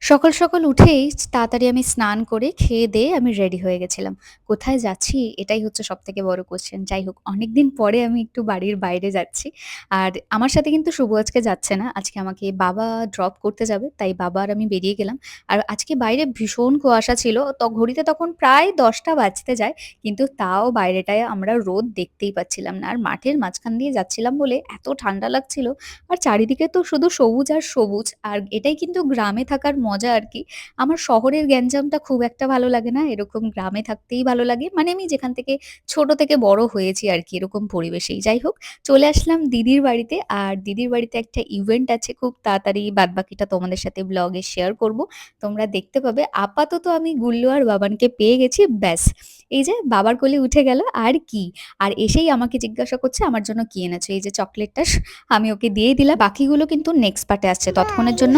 সকাল, সকাল উঠেই তাড়াতাড়ি আমি স্নান করে খেয়ে-দেয়ে আমি রেডি হয়ে গেছিলাম। কোথায় যাচ্ছি এটাই হচ্ছে সবথেকে বড় কোয়েশ্চেন। যাই হোক অনেকদিন পরে আমি একটু বাড়ির বাইরে যাচ্ছি। আর আমার সাথে কিন্তু শুভ আজকে যাচ্ছে না। আজকে আমাকে বাবা ড্রপ করতে যাবে। তাই বাবা আর আমি বেরিয়ে গেলাম। আর আজকে বাইরে ভীষণ কুয়াশা ছিল। ঘড়িতে তখন প্রায় ১০টা বাজতে যায়। কিন্তু তাও বাইরেটায় আমরা রোদ দেখতেই পাচ্ছিলাম না। আর মাঠের মাঝখান দিয়ে যাচ্ছিলাম বলে এত ঠান্ডা লাগছিল। আর চারিদিকে তো শুধু সবুজ আর সবুজ। আর এটাই কিন্তু গ্রামে থাকার মজা আরকি। আমার শহরের গ্যাঞ্জামটা খুব একটা ভালো লাগে না। এরকম গ্রামে থাকতেই ভালো লাগে। মানে আমি যেখান থেকে ছোট থেকে বড় হয়েছি আরকি এরকম পরিবেশেই। যাই হোক চলে আসলাম দিদির বাড়িতে। আর দিদির বাড়িতে একটা ইভেন্ট আছে খুব তাড়াতাড়ি বাদবাকিটা তোমাদের সাথে ব্লগে শেয়ার করব। তোমরা দেখতে পাবে। আপাতত আমি গুল্লু আর বাবানকে পেয়ে গেছি ব্যাস। এই যে বাবার কোলে উঠে গেল আর কি? আর এসেই আমাকে জিজ্ঞাসা করছে আমার জন্য কি এনেছো? এই যে চকলেটটা আমি ওকে দিয়ে দিলাম। বাকিগুলো কিন্তু নেক্সট পার্টে আসছে। ততক্ষণের বাই। জন্য